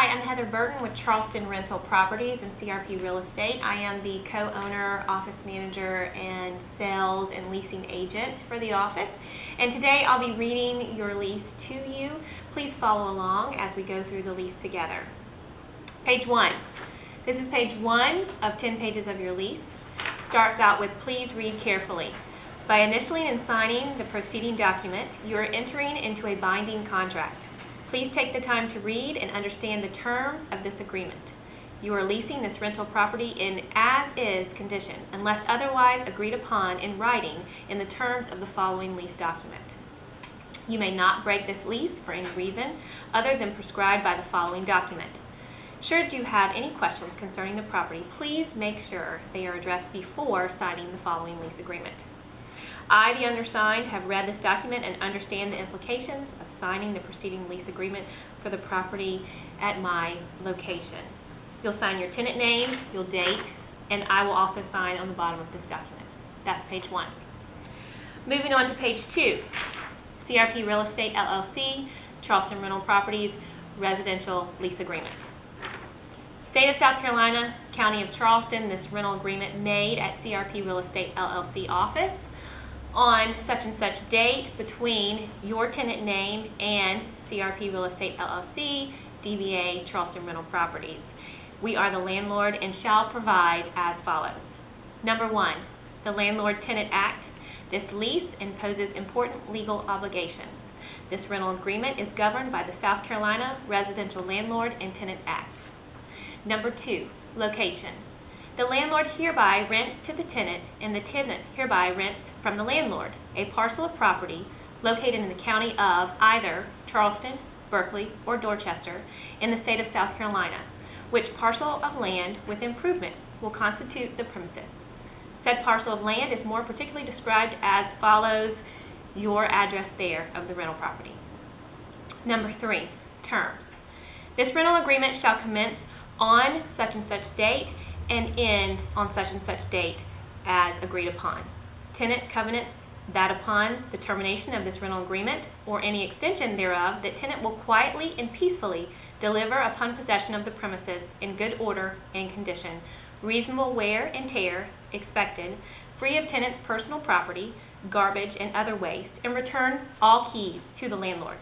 Hi, I'm Heather Burton with Charleston Rental Properties and CRP Real Estate. I am the co-owner, office manager, and sales and leasing agent for the office. And today I'll be reading your lease to you. Please follow along as we go through the lease together. Page 1. This is page 1 of 10 pages of your lease. Starts out with please read carefully. By initialing and signing the preceding document, you are entering into a binding contract. Please take the time to read and understand the terms of this agreement. You are leasing this rental property in as-is condition unless otherwise agreed upon in writing in the terms of the following lease document. You may not break this lease for any reason other than prescribed by the following document. Should you have any questions concerning the property, please make sure they are addressed before signing the following lease agreement. I, the undersigned, have read this document and understand the implications of signing the preceding lease agreement for the property at my location. You'll sign your tenant name, your date, and I will also sign on the bottom of this document. That's page 1. Moving on to page 2, CRP Real Estate LLC, Charleston Rental Properties, Residential Lease Agreement. State of South Carolina, County of Charleston, this rental agreement made at CRP Real Estate LLC office on such and such date between your tenant name and CRP Real Estate LLC, DBA Charleston Rental Properties. We are the landlord and shall provide as follows. Number 1, the Landlord-Tenant Act. This lease imposes important legal obligations. This rental agreement is governed by the South Carolina Residential Landlord and Tenant Act. Number 2, location. The landlord hereby rents to the tenant, and the tenant hereby rents from the landlord a parcel of property located in the county of either Charleston, Berkeley, or Dorchester in the state of South Carolina, which parcel of land with improvements will constitute the premises. Said parcel of land is more particularly described as follows, your address there of the rental property. Number 3, terms. This rental agreement shall commence on such and such date and end on such and such date as agreed upon. Tenant covenants that upon the termination of this rental agreement or any extension thereof, that tenant will quietly and peacefully deliver upon possession of the premises in good order and condition, reasonable wear and tear expected, free of tenant's personal property, garbage, and other waste, and return all keys to the landlord.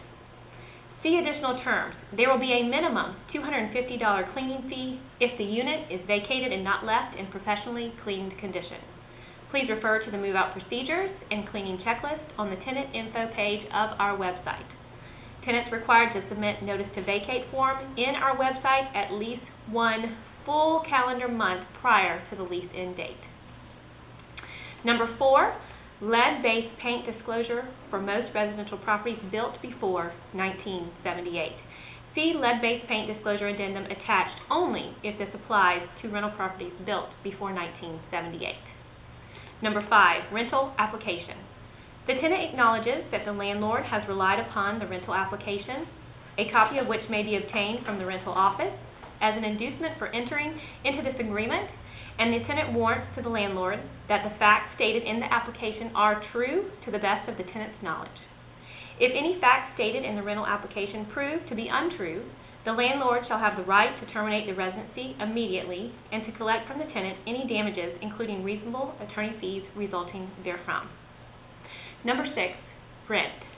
See additional terms. There will be a minimum $250 cleaning fee if the unit is vacated and not left in professionally cleaned condition. Please refer to the move-out procedures and cleaning checklist on the tenant info page of our website. Tenants required to submit notice to vacate form in our website at least 1 full calendar month prior to the lease end date. Number 4, lead-based paint disclosure for most residential properties built before 1978. See lead-based paint disclosure addendum attached only if this applies to rental properties built before 1978. Number 5, rental application. The tenant acknowledges that the landlord has relied upon the rental application, a copy of which may be obtained from the rental office, as an inducement for entering into this agreement, and the tenant warrants to the landlord that the facts stated in the application are true to the best of the tenant's knowledge. If any facts stated in the rental application prove to be untrue, the landlord shall have the right to terminate the residency immediately and to collect from the tenant any damages, including reasonable attorney fees resulting therefrom. Number 6, rent.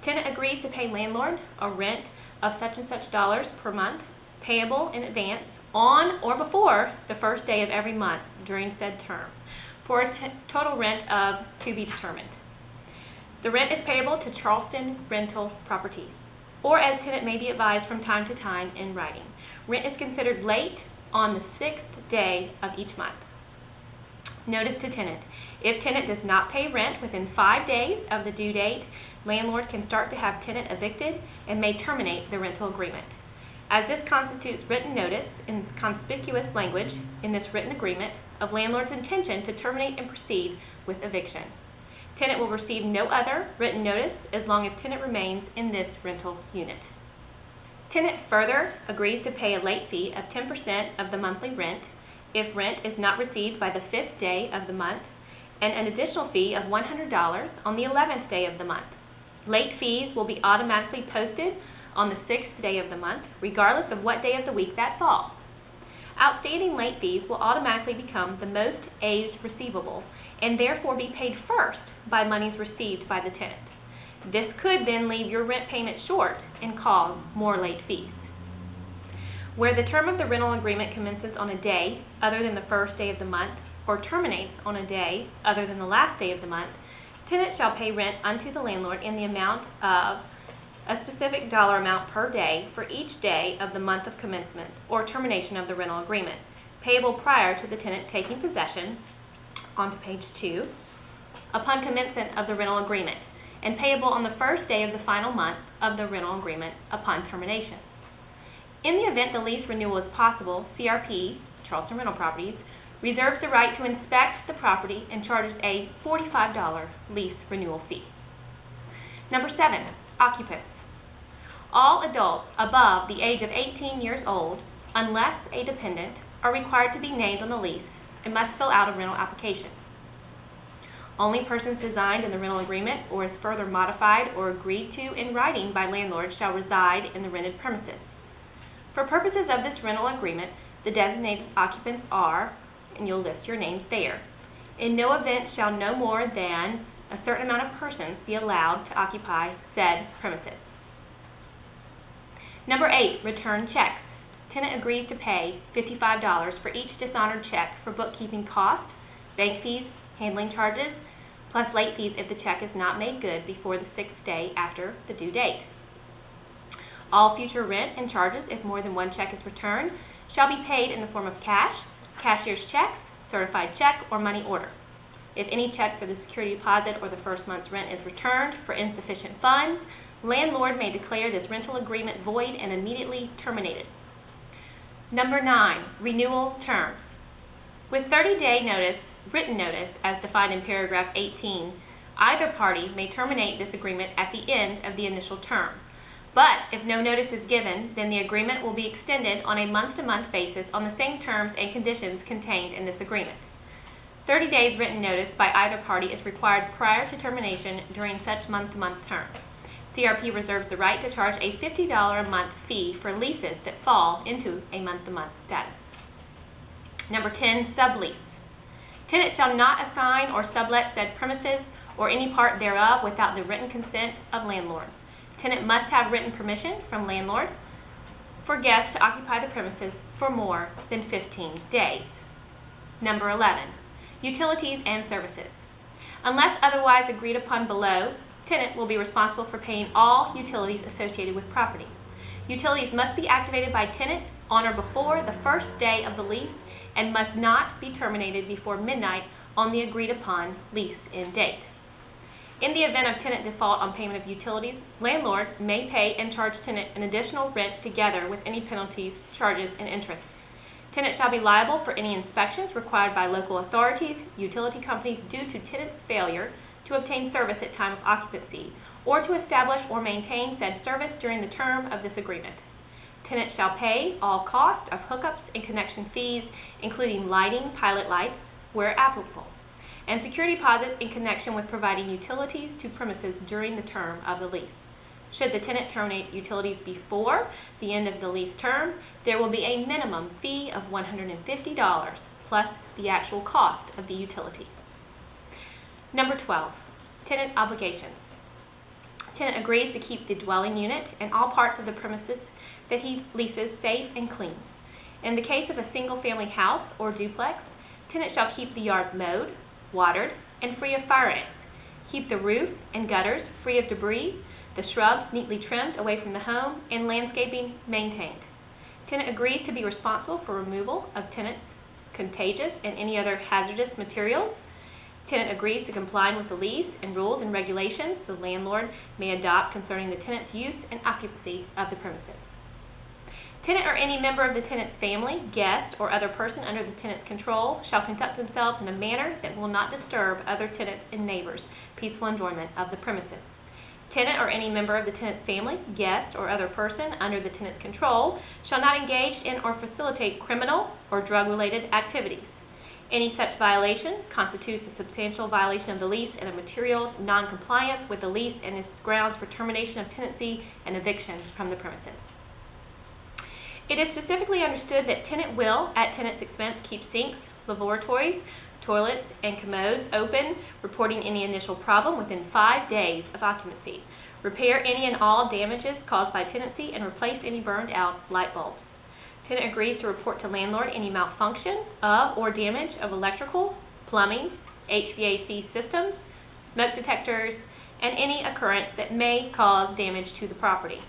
Tenant agrees to pay landlord a rent of such and such dollars per month, payable in advance on or before the first day of every month during said term, for a total rent of to be determined. The rent is payable to Charleston Rental Properties, or as tenant may be advised from time to time in writing. Rent is considered late on the 6th day of each month. Notice to tenant. If tenant does not pay rent within 5 days of the due date, landlord can start to have tenant evicted and may terminate the rental agreement. As this constitutes written notice in conspicuous language in this written agreement of landlord's intention to terminate and proceed with eviction. Tenant will receive no other written notice as long as tenant remains in this rental unit. Tenant further agrees to pay a late fee of 10% of the monthly rent if rent is not received by the 5th day of the month, and an additional fee of $100 on the 11th day of the month. Late fees will be automatically posted on the 6th day of the month, regardless of what day of the week that falls. Outstanding late fees will automatically become the most aged receivable and therefore be paid first by monies received by the tenant. This could then leave your rent payment short and cause more late fees. Where the term of the rental agreement commences on a day other than the first day of the month or terminates on a day other than the last day of the month, tenants shall pay rent unto the landlord in the amount of a specific dollar amount per day for each day of the month of commencement or termination of the rental agreement, payable prior to the tenant taking possession, on to page 2, upon commencement of the rental agreement, and payable on the first day of the final month of the rental agreement upon termination. In the event the lease renewal is possible, CRP, Charleston Rental Properties, reserves the right to inspect the property and charges a $45 lease renewal fee. Number 7, occupants. All adults above the age of 18 years old, unless a dependent, are required to be named on the lease and must fill out a rental application. Only persons designed in the rental agreement or as further modified or agreed to in writing by landlord shall reside in the rented premises. For purposes of this rental agreement, the designated occupants are, and you'll list your names there. In no event shall no more than a certain amount of persons be allowed to occupy said premises. Number 8, return checks. Tenant agrees to pay $55 for each dishonored check for bookkeeping cost, bank fees, handling charges, plus late fees if the check is not made good before the 6th day after the due date. All future rent and charges, if more than one check is returned, shall be paid in the form of cash, cashier's checks, certified check, or money order. If any check for the security deposit or the first month's rent is returned for insufficient funds, landlord may declare this rental agreement void and immediately terminate it. Number 9, renewal terms. With 30-day notice, written notice, as defined in paragraph 18, either party may terminate this agreement at the end of the initial term. But if no notice is given, then the agreement will be extended on a month-to-month basis on the same terms and conditions contained in this agreement. 30 days written notice by either party is required prior to termination during such month-to-month term. CRP reserves the right to charge a $50 a month fee for leases that fall into a month-to-month status. Number 10, sublease. Tenant shall not assign or sublet said premises or any part thereof without the written consent of landlord. Tenant must have written permission from landlord for guests to occupy the premises for more than 15 days. Number 11, utilities and services. Unless otherwise agreed upon below, tenant will be responsible for paying all utilities associated with property. Utilities must be activated by tenant on or before the first day of the lease and must not be terminated before midnight on the agreed upon lease end date. In the event of tenant default on payment of utilities, landlord may pay and charge tenant an additional rent together with any penalties, charges, and interest. Tenant shall be liable for any inspections required by local authorities, utility companies due to tenant's failure to obtain service at time of occupancy or to establish or maintain said service during the term of this agreement. Tenant shall pay all cost of hookups and connection fees, including lighting, pilot lights, where applicable, and security deposits in connection with providing utilities to premises during the term of the lease. Should the tenant terminate utilities before the end of the lease term, there will be a minimum fee of $150 plus the actual cost of the utility. Number 12, tenant obligations. Tenant agrees to keep the dwelling unit and all parts of the premises that he leases safe and clean. In the case of a single-family house or duplex, tenant shall keep the yard mowed, watered, and free of fire ants. Keep the roof and gutters free of debris, the shrubs neatly trimmed away from the home, and landscaping maintained. Tenant agrees to be responsible for removal of tenant's contagious and any other hazardous materials. Tenant agrees to comply with the lease and rules and regulations the landlord may adopt concerning the tenant's use and occupancy of the premises. Tenant or any member of the tenant's family, guest, or other person under the tenant's control shall conduct themselves in a manner that will not disturb other tenants and neighbors' peaceful enjoyment of the premises. Tenant or any member of the tenant's family, guest, or other person under the tenant's control shall not engage in or facilitate criminal or drug-related activities. Any such violation constitutes a substantial violation of the lease and a material non-compliance with the lease and is grounds for termination of tenancy and eviction from the premises. It is specifically understood that tenant will, at tenant's expense, keep sinks, lavatories, toilets, and commodes open, reporting any initial problem within 5 days of occupancy, repair any and all damages caused by tenancy, and replace any burned out light bulbs. Tenant agrees to report to landlord any malfunction of or damage of electrical, plumbing, HVAC systems, smoke detectors, and any occurrence that may cause damage to the property.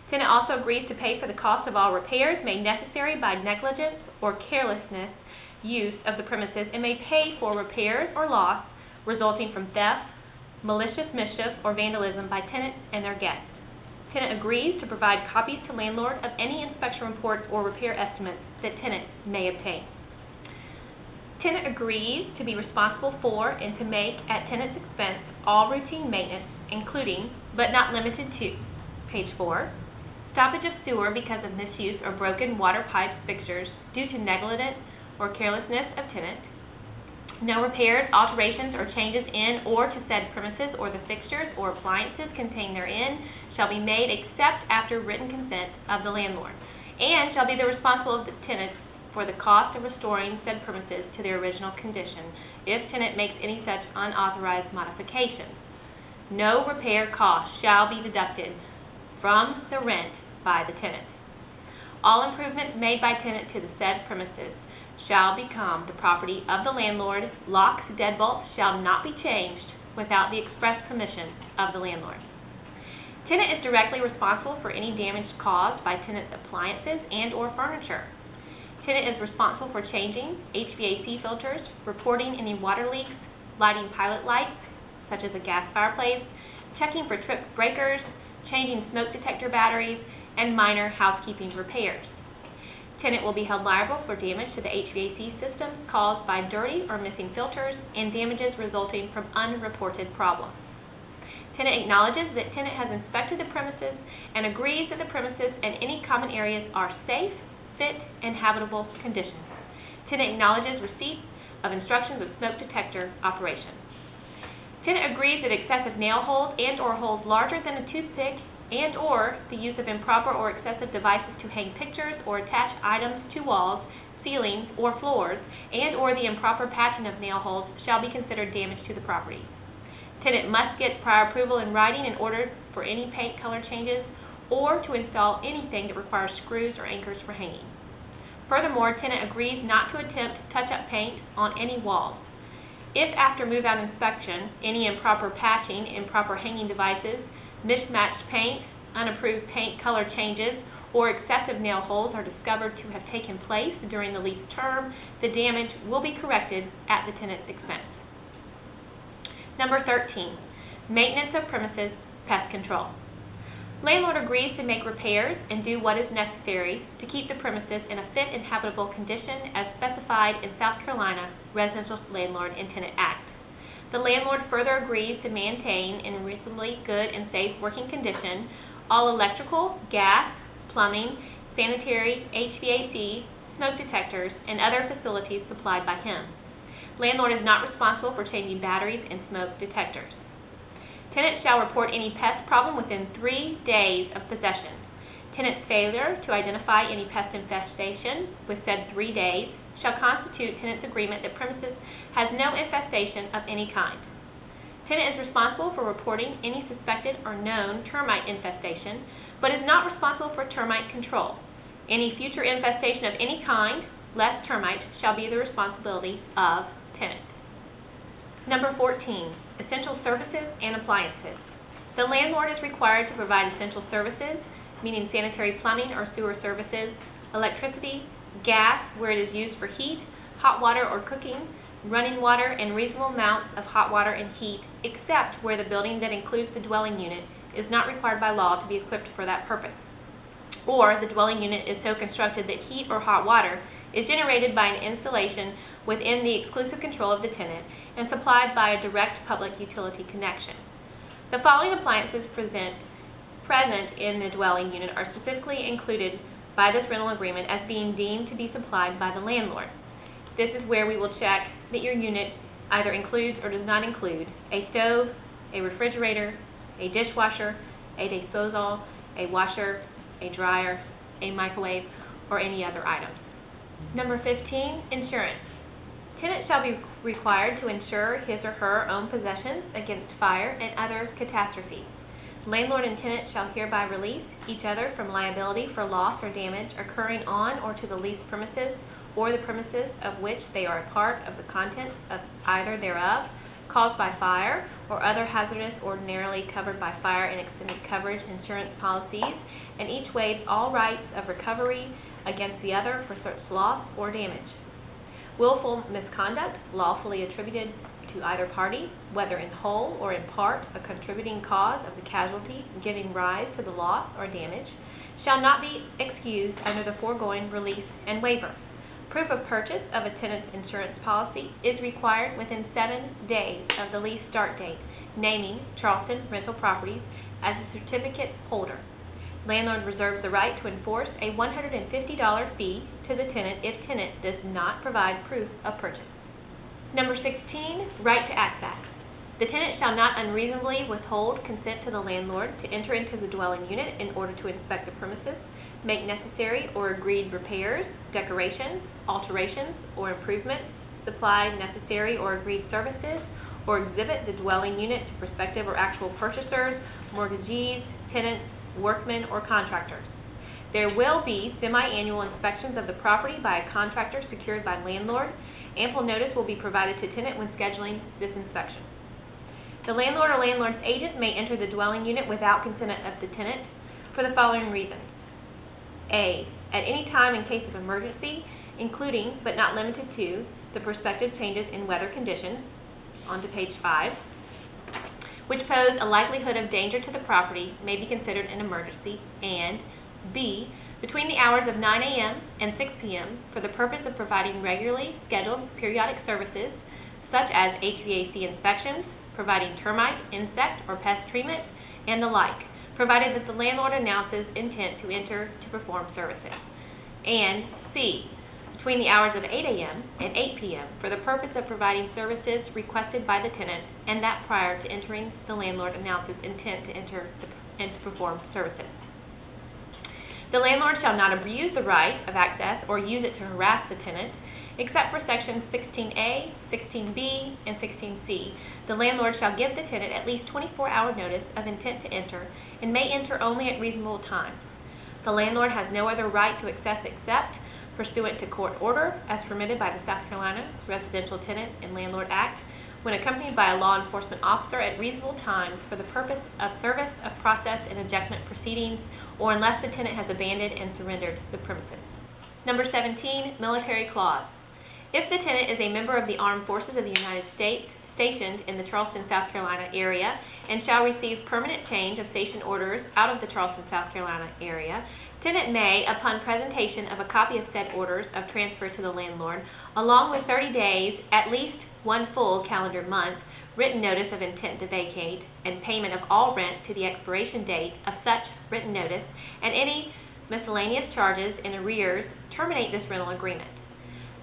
Tenant also agrees to pay for the cost of all repairs made necessary by negligence or carelessness use of the premises and may pay for repairs or loss resulting from theft, malicious mischief, or vandalism by tenant and their guests. Tenant agrees to provide copies to landlord of any inspection reports or repair estimates that tenant may obtain. Tenant agrees to be responsible for and to make at tenant's expense all routine maintenance, including, but not limited to, page 4, stoppage of sewer because of misuse or broken water pipes fixtures due to negligent or carelessness of tenant. No repairs, alterations, or changes in or to said premises or the fixtures or appliances contained therein shall be made except after written consent of the landlord, and shall be the responsible of the tenant for the cost of restoring said premises to their original condition if tenant makes any such unauthorized modifications. No repair cost shall be deducted from the rent by the tenant. All improvements made by tenant to the said premises shall become the property of the landlord. Locks, deadbolts shall not be changed without the express permission of the landlord. Tenant is directly responsible for any damage caused by tenant's appliances and or furniture. Tenant is responsible for changing HVAC filters, reporting any water leaks, lighting pilot lights, such as a gas fireplace, checking for tripped breakers, changing smoke detector batteries, and minor housekeeping repairs. Tenant will be held liable for damage to the HVAC systems caused by dirty or missing filters and damages resulting from unreported problems. Tenant acknowledges that tenant has inspected the premises and agrees that the premises and any common areas are safe, fit, and habitable condition. Tenant acknowledges receipt of instructions of smoke detector operation. Tenant agrees that excessive nail holes and or holes larger than a toothpick and or the use of improper or excessive devices to hang pictures or attach items to walls, ceilings, or floors, and or the improper patching of nail holes shall be considered damage to the property. Tenant must get prior approval in writing in order for any paint color changes or to install anything that requires screws or anchors for hanging. Furthermore, tenant agrees not to attempt touch-up paint on any walls. If after move-out inspection, any improper patching, improper hanging devices, mismatched paint, unapproved paint color changes, or excessive nail holes are discovered to have taken place during the lease term, the damage will be corrected at the tenant's expense. Number 13, maintenance of premises pest control. Landlord agrees to make repairs and do what is necessary to keep the premises in a fit and habitable condition as specified in South Carolina Residential Landlord and Tenant Act. The landlord further agrees to maintain in reasonably good and safe working condition all electrical, gas, plumbing, sanitary, HVAC, smoke detectors, and other facilities supplied by him. Landlord is not responsible for changing batteries and smoke detectors. Tenant shall report any pest problem within 3 days of possession. Tenant's failure to identify any pest infestation with said 3 days shall constitute tenant's agreement that premises has no infestation of any kind. Tenant is responsible for reporting any suspected or known termite infestation, but is not responsible for termite control. Any future infestation of any kind, less termite, shall be the responsibility of tenant. Number 14, essential services and appliances. The landlord is required to provide essential services, meaning sanitary plumbing or sewer services, electricity, gas where it is used for heat, hot water or cooking, running water, and reasonable amounts of hot water and heat, except where the building that includes the dwelling unit is not required by law to be equipped for that purpose, or the dwelling unit is so constructed that heat or hot water is generated by an installation within the exclusive control of the tenant and supplied by a direct public utility connection. The following appliances present in the dwelling unit are specifically included by this rental agreement as being deemed to be supplied by the landlord: This is where we will check that your unit either includes or does not include a stove, a refrigerator, a dishwasher, a disposal, a washer, a dryer, a microwave, or any other items. Number 15, insurance. Tenant shall be required to insure his or her own possessions against fire and other catastrophes. Landlord and tenant shall hereby release each other from liability for loss or damage occurring on or to the leased premises or the premises of which they are a part of the contents of either thereof, caused by fire or other hazardous ordinarily covered by fire and extended coverage insurance policies, and each waives all rights of recovery against the other for such loss or damage. Willful misconduct lawfully attributed to either party, whether in whole or in part a contributing cause of the casualty giving rise to the loss or damage, shall not be excused under the foregoing release and waiver. Proof of purchase of a tenant's insurance policy is required within 7 days of the lease start date, naming Charleston Rental Properties as a certificate holder. Landlord reserves the right to enforce a $150 fee to the tenant if tenant does not provide proof of purchase. Number 16, right to access. The tenant shall not unreasonably withhold consent to the landlord to enter into the dwelling unit in order to inspect the premises, make necessary or agreed repairs, decorations, alterations, or improvements, supply necessary or agreed services, or exhibit the dwelling unit to prospective or actual purchasers, mortgagees, tenants, workmen, or contractors. There will be semi-annual inspections of the property by a contractor secured by landlord. Ample notice will be provided to tenant when scheduling this inspection. The landlord or landlord's agent may enter the dwelling unit without consent of the tenant for the following reasons. A. At any time in case of emergency, including but not limited to the prospective changes in weather conditions, on to page 5, which pose a likelihood of danger to the property, may be considered an emergency, and B. Between the hours of 9 a.m. and 6 p.m. for the purpose of providing regularly scheduled periodic services such as HVAC inspections, providing termite, insect, or pest treatment, and the like, provided that the landlord announces intent to enter to perform services. And C. Between the hours of 8 a.m. and 8 p.m. for the purpose of providing services requested by the tenant, and that prior to entering the landlord announces intent to enter and to perform services. The landlord shall not abuse the right of access or use it to harass the tenant, except for sections 16A, 16B, and 16C. The landlord shall give the tenant at least 24-hour notice of intent to enter and may enter only at reasonable times. The landlord has no other right to access except pursuant to court order as permitted by the South Carolina Residential Tenant and Landlord Act, when accompanied by a law enforcement officer at reasonable times for the purpose of service of process and ejectment proceedings, or unless the tenant has abandoned and surrendered the premises. Number 17, military clause. If the tenant is a member of the Armed Forces of the United States stationed in the Charleston, South Carolina area and shall receive permanent change of station orders out of the Charleston, South Carolina area, tenant may, upon presentation of a copy of said orders of transfer to the landlord, along with 30 days, at least one full calendar month, written notice of intent to vacate, and payment of all rent to the expiration date of such written notice, and any miscellaneous charges in arrears, terminate this rental agreement.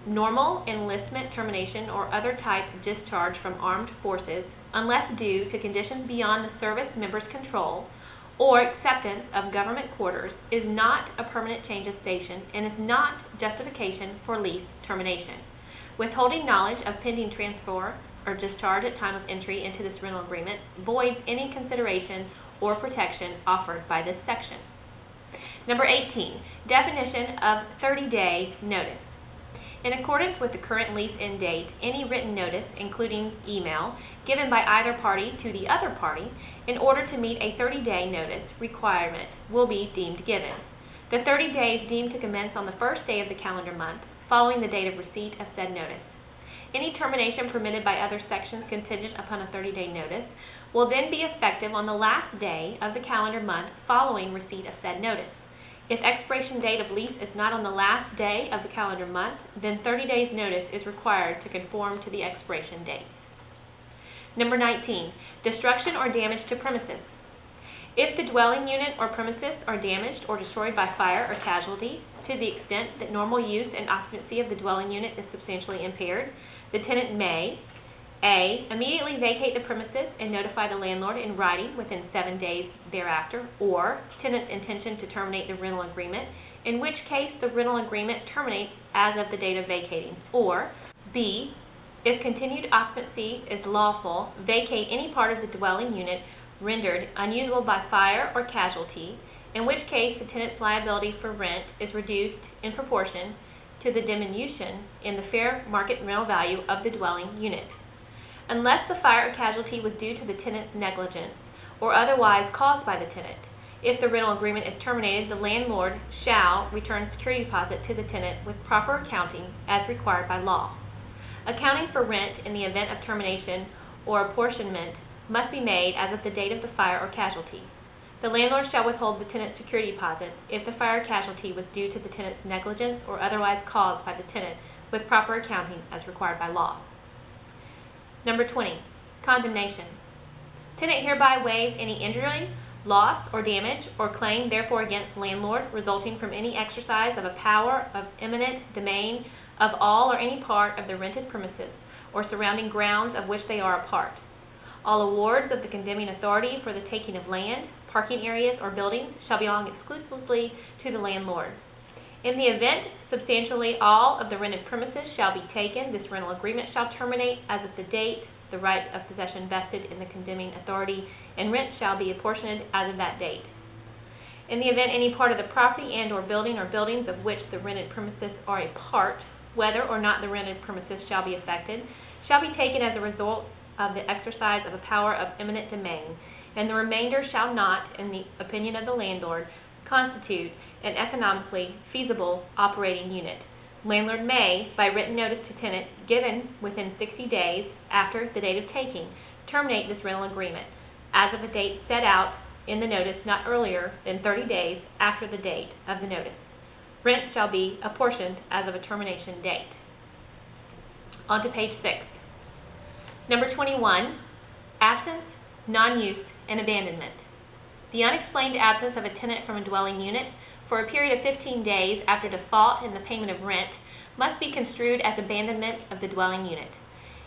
Normal enlistment termination or other type of discharge from armed forces, unless due to conditions beyond the service member's control, or acceptance of government quarters, is not a permanent change of station and is not justification for lease termination. Withholding knowledge of pending transfer or discharge at time of entry into this rental agreement voids any consideration or protection offered by this section. Number 18, definition of 30-day notice. In accordance with the current lease end date, any written notice, including email, given by either party to the other party in order to meet a 30-day notice requirement will be deemed given. The 30 days deemed to commence on the first day of the calendar month following the date of receipt of said notice. Any termination permitted by other sections contingent upon a 30-day notice will then be effective on the last day of the calendar month following receipt of said notice. If expiration date of lease is not on the last day of the calendar month, then 30 days notice is required to conform to the expiration dates. Number 19, destruction or damage to premises. If the dwelling unit or premises are damaged or destroyed by fire or casualty to the extent that normal use and occupancy of the dwelling unit is substantially impaired, the tenant may A. Immediately vacate the premises and notify the landlord in writing within 7 days thereafter, or tenant's intention to terminate the rental agreement, in which case the rental agreement terminates as of the date of vacating, or B. If continued occupancy is lawful, vacate any part of the dwelling unit rendered unusable by fire or casualty, in which case the tenant's liability for rent is reduced in proportion to the diminution in the fair market rental value of the dwelling unit. Unless the fire or casualty was due to the tenant's negligence or otherwise caused by the tenant, if the rental agreement is terminated, the landlord shall return security deposit to the tenant with proper accounting as required by law. Accounting for rent in the event of termination or apportionment must be made as of the date of the fire or casualty. The landlord shall withhold the tenant's security deposit if the fire or casualty was due to the tenant's negligence or otherwise caused by the tenant with proper accounting as required by law. Number 20, condemnation. Tenant hereby waives any injury, loss, or damage, or claim therefore against landlord resulting from any exercise of a power of eminent domain of all or any part of the rented premises or surrounding grounds of which they are a part. All awards of the condemning authority for the taking of land, parking areas, or buildings shall belong exclusively to the landlord. In the event substantially all of the rented premises shall be taken, this rental agreement shall terminate as of the date the right of possession vested in the condemning authority, and rent shall be apportioned as of that date. In the event any part of the property and or buildings of which the rented premises are a part, whether or not the rented premises shall be affected, shall be taken as a result of the exercise of a power of eminent domain, and the remainder shall not, in the opinion of the landlord, constitute an economically feasible operating unit. Landlord may, by written notice to tenant given within 60 days after the date of taking, terminate this rental agreement as of a date set out in the notice not earlier than 30 days after the date of the notice. Rent shall be apportioned as of a termination date. On to page 6. Number 21, absence, non-use, and abandonment. The unexplained absence of a tenant from a dwelling unit for a period of 15 days after default in the payment of rent must be construed as abandonment of the dwelling unit.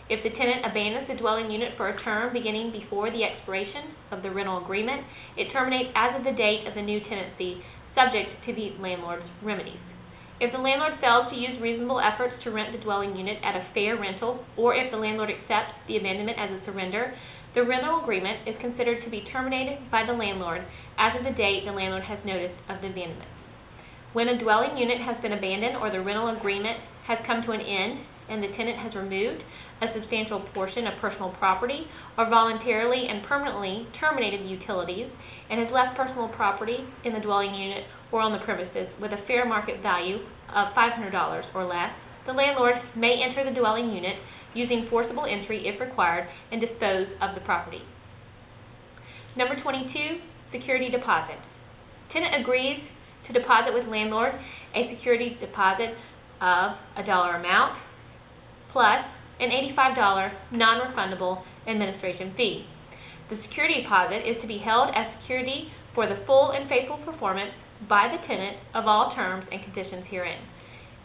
If the tenant abandons the dwelling unit for a term beginning before the expiration of the rental agreement, it terminates as of the date of the new tenancy, subject to the landlord's remedies. If the landlord fails to use reasonable efforts to rent the dwelling unit at a fair rental, or if the landlord accepts the abandonment as a surrender, the rental agreement is considered to be terminated by the landlord as of the date the landlord has noticed of the abandonment. When a dwelling unit has been abandoned or the rental agreement has come to an end and the tenant has removed a substantial portion of personal property or voluntarily and permanently terminated utilities and has left personal property in the dwelling unit or on the premises with a fair market value of $500 or less, the landlord may enter the dwelling unit using forcible entry if required and dispose of the property. Number 22, security deposit. Tenant agrees to deposit with landlord a security deposit of a dollar amount plus an $85 non-refundable administration fee. The security deposit is to be held as security for the full and faithful performance by the tenant of all terms and conditions herein,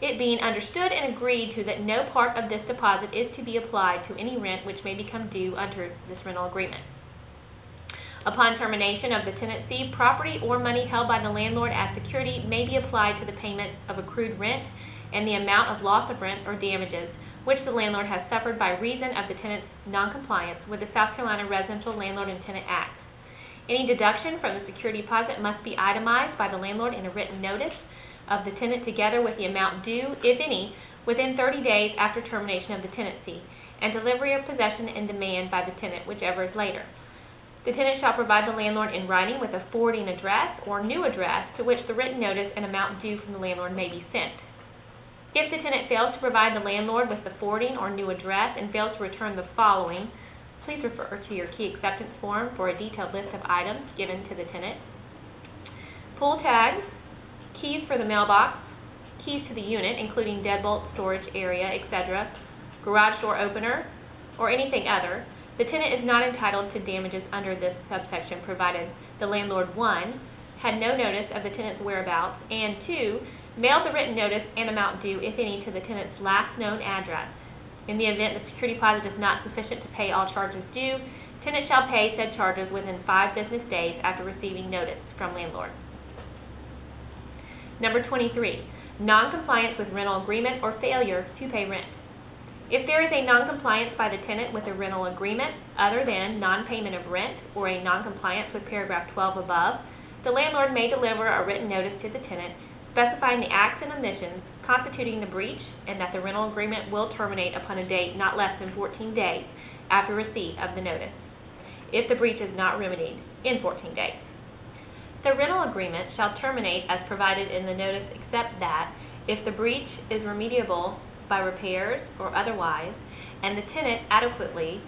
it being understood and agreed to that no part of this deposit is to be applied to any rent which may become due under this rental agreement. Upon termination of the tenancy, property or money held by the landlord as security may be applied to the payment of accrued rent and the amount of loss of rents or damages which the landlord has suffered by reason of the tenant's noncompliance with the South Carolina Residential Landlord and Tenant Act. Any deduction from the security deposit must be itemized by the landlord in a written notice of the tenant together with the amount due, if any, within 30 days after termination of the tenancy, and delivery of possession and demand by the tenant, whichever is later. The tenant shall provide the landlord in writing with a forwarding address or new address to which the written notice and amount due from the landlord may be sent. If the tenant fails to provide the landlord with the forwarding or new address and fails to return the following, please refer to your key acceptance form for a detailed list of items given to the tenant: pull tags, keys for the mailbox, keys to the unit including deadbolt, storage area, etc., garage door opener, or anything other. The tenant is not entitled to damages under this subsection provided the landlord 1. Had no notice of the tenant's whereabouts, and 2. Mailed the written notice and amount due, if any, to the tenant's last known address. In the event the security deposit is not sufficient to pay all charges due, tenant shall pay said charges within 5 business days after receiving notice from landlord. Number 23, non-compliance with rental agreement or failure to pay rent. If there is a non-compliance by the tenant with a rental agreement other than non-payment of rent or a non-compliance with paragraph 12 above, the landlord may deliver a written notice to the tenant specifying the acts and omissions constituting the breach and that the rental agreement will terminate upon a date not less than 14 days after receipt of the notice, if the breach is not remedied in 14 days. The rental agreement shall terminate as provided in the notice except that if the breach is remediable by repairs or otherwise, and the tenant adequately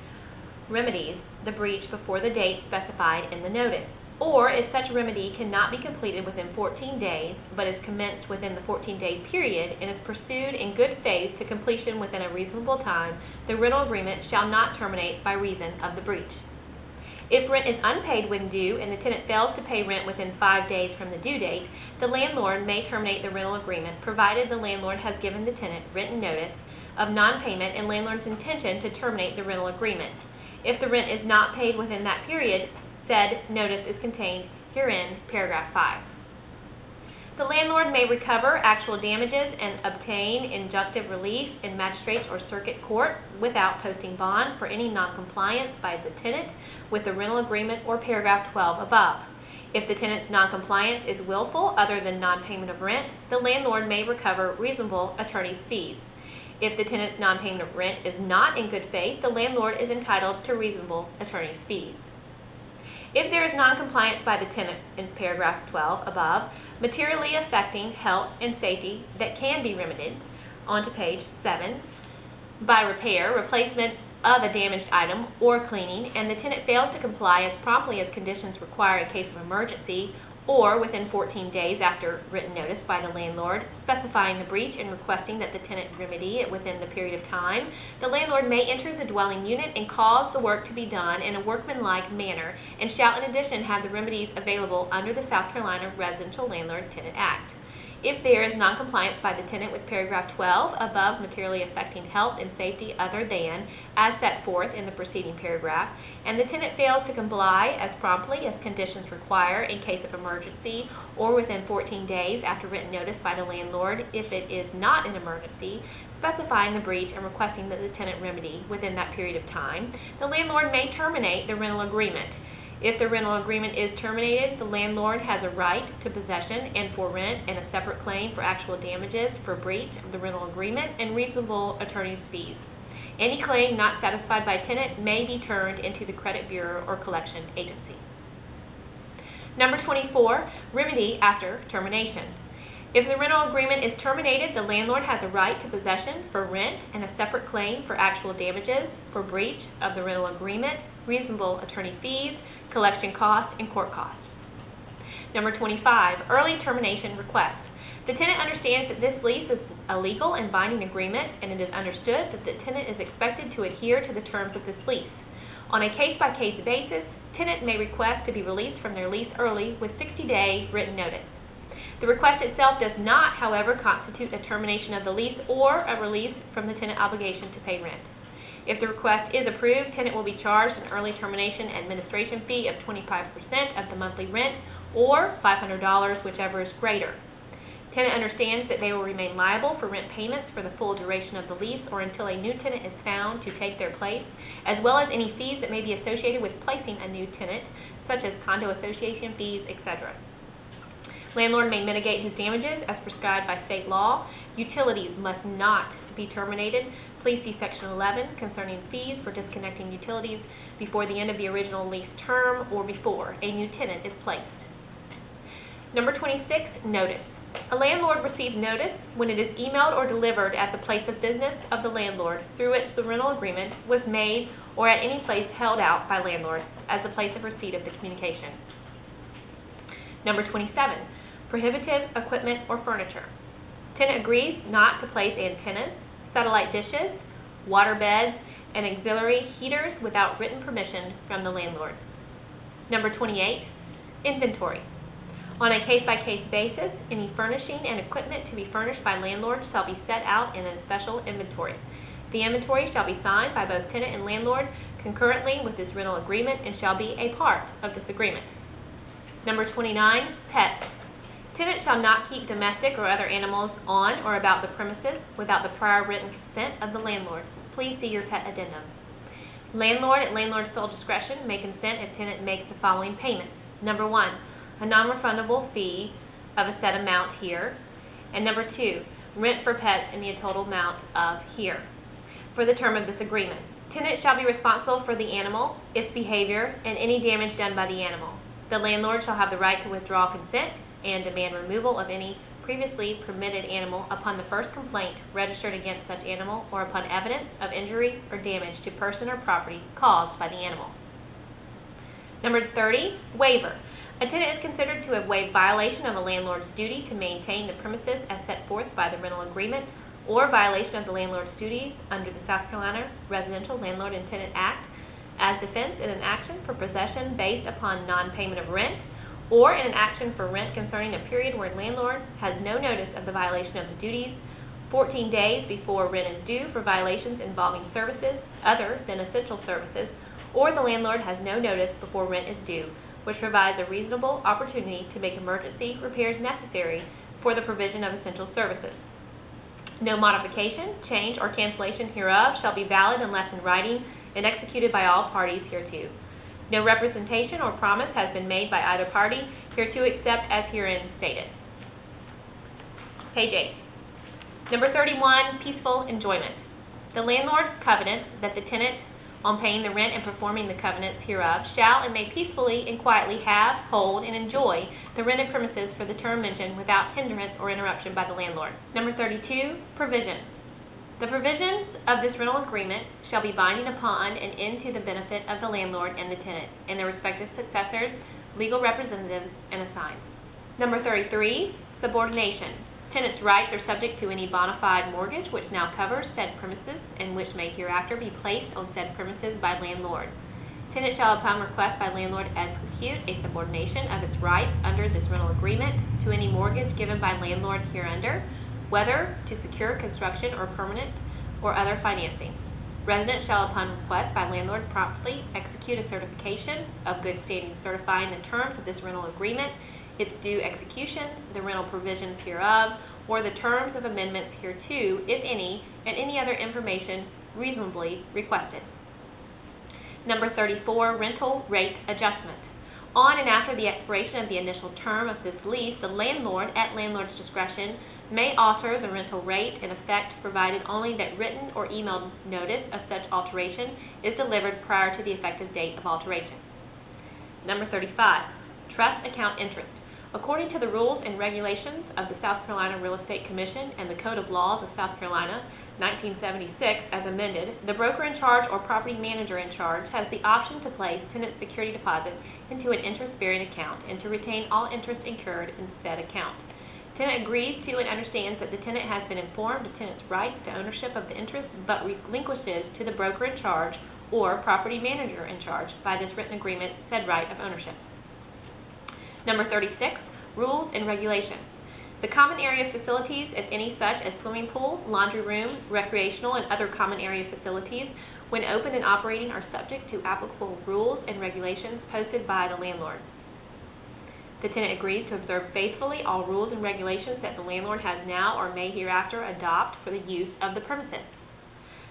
remedies the breach before the date specified in the notice, or if such remedy cannot be completed within 14 days but is commenced within the 14-day period and is pursued in good faith to completion within a reasonable time, the rental agreement shall not terminate by reason of the breach. If rent is unpaid when due and the tenant fails to pay rent within 5 days from the due date, the landlord may terminate the rental agreement provided the landlord has given the tenant written notice of non-payment and landlord's intention to terminate the rental agreement. If the rent is not paid within that period, said notice is contained herein, paragraph 5. The landlord may recover actual damages and obtain injunctive relief in magistrates or circuit court without posting bond for any noncompliance by the tenant with the rental agreement or paragraph 12 above. If the tenant's noncompliance is willful other than non-payment of rent, the landlord may recover reasonable attorney's fees. If the tenant's non-payment of rent is not in good faith, the landlord is entitled to reasonable attorney's fees. If there is noncompliance by the tenant in paragraph 12 above, materially affecting health and safety that can be remedied, on to page 7, by repair, replacement of a damaged item, or cleaning, and the tenant fails to comply as promptly as conditions require in case of emergency, or within 14 days after written notice by the landlord, specifying the breach and requesting that the tenant remedy it within the period of time, the landlord may enter the dwelling unit and cause the work to be done in a workmanlike manner, and shall in addition have the remedies available under the South Carolina Residential Landlord-Tenant Act. If there is noncompliance by the tenant with paragraph 12 above materially affecting health and safety other than as set forth in the preceding paragraph, and the tenant fails to comply as promptly as conditions require in case of emergency or within 14 days after written notice by the landlord if it is not an emergency, specifying the breach and requesting that the tenant remedy within that period of time, the landlord may terminate the rental agreement. If the rental agreement is terminated, the landlord has a right to possession and for rent and a separate claim for actual damages for breach of the rental agreement and reasonable attorney's fees. Any claim not satisfied by tenant may be turned into the credit bureau or collection agency. Number 24, remedy after termination. If the rental agreement is terminated, the landlord has a right to possession for rent and a separate claim for actual damages for breach of the rental agreement, reasonable attorney fees, collection costs, and court costs. Number 25, early termination request. The tenant understands that this lease is a legal and binding agreement, and it is understood that the tenant is expected to adhere to the terms of this lease. On a case-by-case basis, tenant may request to be released from their lease early with 60-day written notice. The request itself does not, however, constitute a termination of the lease or a release from the tenant obligation to pay rent. If the request is approved, tenant will be charged an early termination administration fee of 25% of the monthly rent or $500, whichever is greater. Tenant understands that they will remain liable for rent payments for the full duration of the lease or until a new tenant is found to take their place, as well as any fees that may be associated with placing a new tenant, such as condo association fees, etc. Landlord may mitigate his damages as prescribed by state law. Utilities must not be terminated. Please see Section 11 concerning fees for disconnecting utilities before the end of the original lease term or before a new tenant is placed. Number 26, notice. A landlord received notice when it is emailed or delivered at the place of business of the landlord through which the rental agreement was made or at any place held out by landlord as the place of receipt of the communication. Number 27, prohibitive equipment or furniture. Tenant agrees not to place antennas, satellite dishes, water beds, and auxiliary heaters without written permission from the landlord. Number 28, Inventory. On a case-by-case basis, any furnishing and equipment to be furnished by landlord shall be set out in a special inventory. The inventory shall be signed by both tenant and landlord concurrently with this rental agreement and shall be a part of this agreement. Number 29, pets. Tenants shall not keep domestic or other animals on or about the premises without the prior written consent of the landlord. Please see your pet addendum. Landlord, at landlord's sole discretion, may consent if tenant makes the following payments. Number 1, a non-refundable fee of a set amount here. And number 2, rent for pets in the total amount of here. For the term of this agreement, tenant shall be responsible for the animal, its behavior, and any damage done by the animal. The landlord shall have the right to withdraw consent and demand removal of any previously permitted animal upon the first complaint registered against such animal or upon evidence of injury or damage to person or property caused by the animal. Number 30, waiver. A tenant is considered to have waived violation of a landlord's duty to maintain the premises as set forth by the rental agreement or violation of the landlord's duties under the South Carolina Residential Landlord and Tenant Act as defense in an action for possession based upon non-payment of rent, or in an action for rent concerning a period where landlord has no notice of the violation of the duties, 14 days before rent is due for violations involving services other than essential services, or the landlord has no notice before rent is due, which provides a reasonable opportunity to make emergency repairs necessary for the provision of essential services. No modification, change, or cancellation hereof shall be valid unless in writing and executed by all parties hereto. No representation or promise has been made by either party hereto except as herein stated. Page 8. Number 31, peaceful enjoyment. The landlord covenants that the tenant, on paying the rent and performing the covenants hereof, shall and may peacefully and quietly have, hold, and enjoy the rented premises for the term mentioned without hindrance or interruption by the landlord. Number 32, provisions. The provisions of this rental agreement shall be binding upon and into the benefit of the landlord and the tenant and their respective successors, legal representatives, and assigns. Number 33, subordination. Tenant's rights are subject to any bona fide mortgage which now covers said premises and which may hereafter be placed on said premises by landlord. Tenant shall, upon request by landlord, execute a subordination of its rights under this rental agreement to any mortgage given by landlord hereunder, whether to secure construction or permanent or other financing. Resident shall, upon request by landlord, promptly execute a certification of good standing certifying the terms of this rental agreement, its due execution, the rental provisions hereof, or the terms of amendments hereto, if any, and any other information reasonably requested. Number 34, rental rate adjustment. On and after the expiration of the initial term of this lease, the landlord, at landlord's discretion, may alter the rental rate in effect, provided only that written or emailed notice of such alteration is delivered prior to the effective date of alteration. Number 35, trust account interest. According to the rules and regulations of the South Carolina Real Estate Commission and the Code of Laws of South Carolina, 1976, as amended, the broker in charge or property manager in charge has the option to place tenant security deposit into an interest-bearing account and to retain all interest incurred in said account. Tenant agrees to and understands that the tenant has been informed of tenant's rights to ownership of the interest, but relinquishes to the broker in charge or property manager in charge by this written agreement said right of ownership. Number 36, rules and regulations. The common area facilities, if any such as swimming pool, laundry room, recreational, and other common area facilities, when open and operating, are subject to applicable rules and regulations posted by the landlord. The tenant agrees to observe faithfully all rules and regulations that the landlord has now or may hereafter adopt for the use of the premises.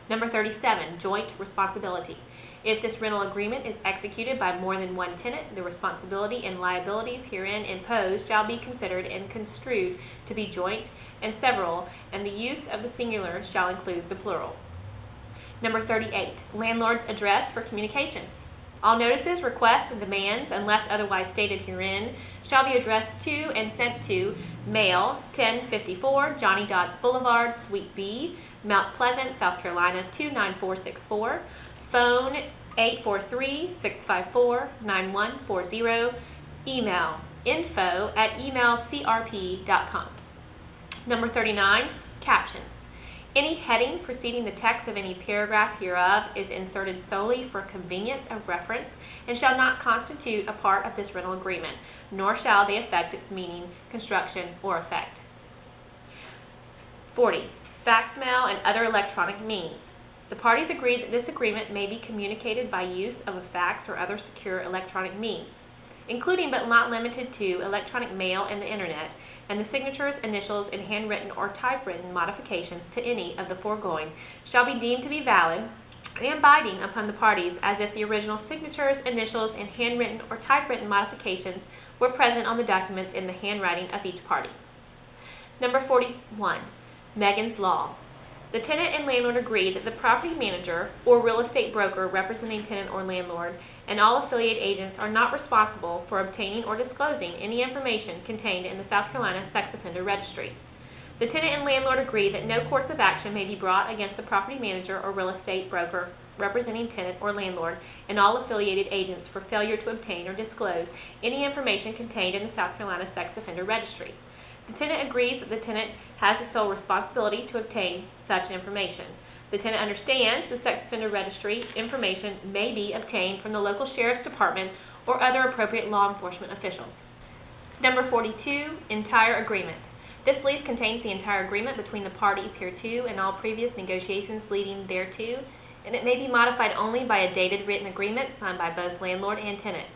Number 37, joint responsibility. If this rental agreement is executed by more than one tenant, the responsibility and liabilities herein imposed shall be considered and construed to be joint and several, and the use of the singular shall include the plural. Number 38, landlord's address for communications. All notices, requests, and demands, unless otherwise stated herein, shall be addressed to and sent to Mail 1054 Johnny Dodds Boulevard, Suite B, Mount Pleasant, South Carolina 29464. Phone 843-654-9140. Email info@emailcrp.com. Number 39, captions. Any heading preceding the text of any paragraph hereof is inserted solely for convenience of reference and shall not constitute a part of this rental agreement, nor shall they affect its meaning, construction, or effect. 40. Fax mail and other electronic means. The parties agree that this agreement may be communicated by use of a fax or other secure electronic means, including but not limited to electronic mail and the internet, and the signatures, initials, and handwritten or typewritten modifications to any of the foregoing shall be deemed to be valid and binding upon the parties as if the original signatures, initials, and handwritten or typewritten modifications were present on the documents in the handwriting of each party. Number 41. Megan's Law. The tenant and landlord agree that the property manager or real estate broker representing tenant or landlord and all affiliate agents are not responsible for obtaining or disclosing any information contained in the South Carolina Sex Offender Registry. The tenant and landlord agree that no course of action may be brought against the property manager or real estate broker representing tenant or landlord and all affiliated agents for failure to obtain or disclose any information contained in the South Carolina Sex Offender Registry. The tenant agrees that the tenant has the sole responsibility to obtain such information. The tenant understands the Sex Offender Registry information may be obtained from the local sheriff's department or other appropriate law enforcement officials. Number 42, entire agreement. This lease contains the entire agreement between the parties hereto and all previous negotiations leading thereto, and it may be modified only by a dated written agreement signed by both landlord and tenant.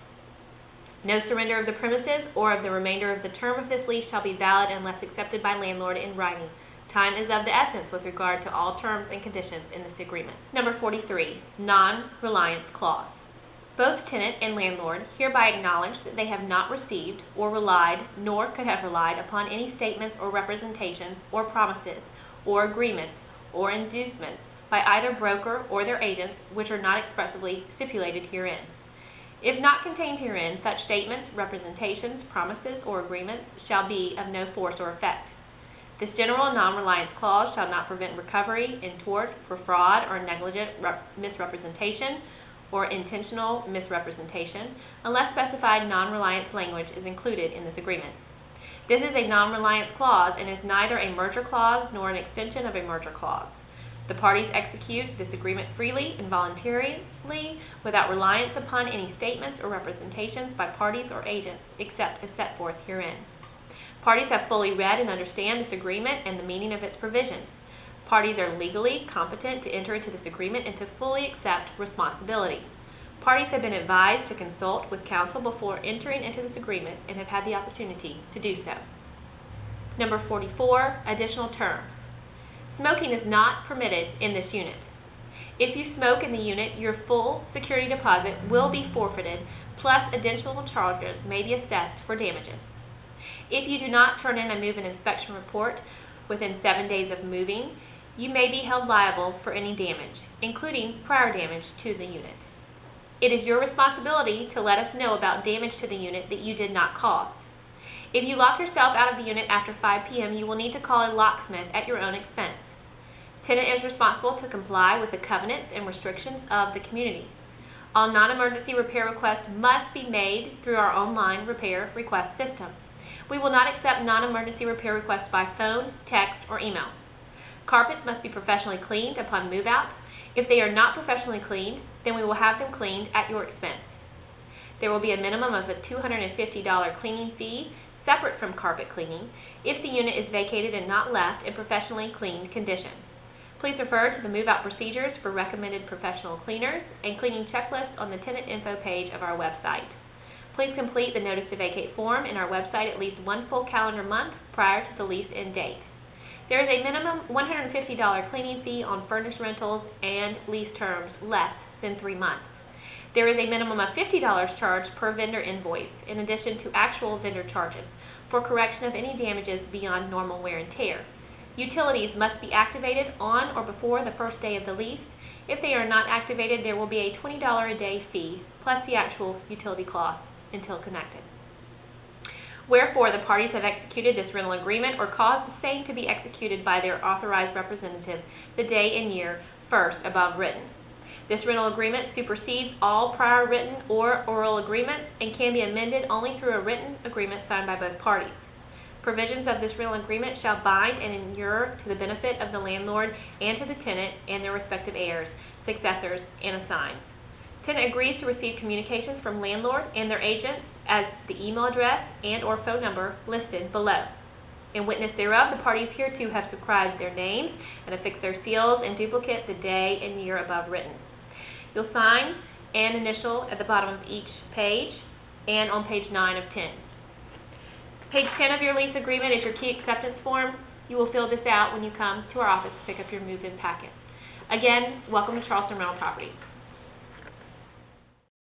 No surrender of the premises or of the remainder of the term of this lease shall be valid unless accepted by landlord in writing. Time is of the essence with regard to all terms and conditions in this agreement. Number 43, non-reliance clause. Both tenant and landlord hereby acknowledge that they have not received or relied, nor could have relied upon any statements or representations or promises or agreements or inducements by either broker or their agents which are not expressly stipulated herein. If not contained herein, such statements, representations, promises, or agreements shall be of no force or effect. This general non-reliance clause shall not prevent recovery in tort for fraud or negligent misrepresentation or intentional misrepresentation unless specified non-reliance language is included in this agreement. This is a non-reliance clause and is neither a merger clause nor an extension of a merger clause. The parties execute this agreement freely and voluntarily without reliance upon any statements or representations by parties or agents except as set forth herein. Parties have fully read and understand this agreement and the meaning of its provisions. Parties are legally competent to enter into this agreement and to fully accept responsibility. Parties have been advised to consult with counsel before entering into this agreement and have had the opportunity to do so. Number 44, additional terms. Smoking is not permitted in this unit. If you smoke in the unit, your full security deposit will be forfeited, plus additional charges may be assessed for damages. If you do not turn in a move-in inspection report within 7 days of moving, you may be held liable for any damage, including prior damage to the unit. It is your responsibility to let us know about damage to the unit that you did not cause. If you lock yourself out of the unit after 5 p.m., you will need to call a locksmith at your own expense. Tenant is responsible to comply with the covenants and restrictions of the community. All non-emergency repair requests must be made through our online repair request system. We will not accept non-emergency repair requests by phone, text, or email. Carpets must be professionally cleaned upon move-out. If they are not professionally cleaned, then we will have them cleaned at your expense. There will be a minimum of a $250 cleaning fee separate from carpet cleaning if the unit is vacated and not left in professionally cleaned condition. Please refer to the move-out procedures for recommended professional cleaners and cleaning checklist on the tenant info page of our website. Please complete the notice to vacate form in our website at least one full calendar month prior to the lease end date. There is a minimum $150 cleaning fee on furnished rentals and lease terms less than 3 months. There is a minimum of $50 charged per vendor invoice, in addition to actual vendor charges, for correction of any damages beyond normal wear and tear. Utilities must be activated on or before the first day of the lease. If they are not activated, there will be a $20 a day fee, plus the actual utility cost until connected. Wherefore, the parties have executed this rental agreement or caused the same to be executed by their authorized representative the day and year first above written. This rental agreement supersedes all prior written or oral agreements and can be amended only through a written agreement signed by both parties. Provisions of this rental agreement shall bind and inure to the benefit of the landlord and to the tenant and their respective heirs, successors, and assigns. Tenant agrees to receive communications from landlord and their agents as the email address and or phone number listed below. In witness thereof, the parties hereto have subscribed their names and affixed their seals in duplicate the day and year above written. You'll sign and initial at the bottom of each page and on page 9 of 10. Page 10 of your lease agreement is your key acceptance form. You will fill this out when you come to our office to pick up your move-in packet. Again, welcome to Charleston Rental Properties.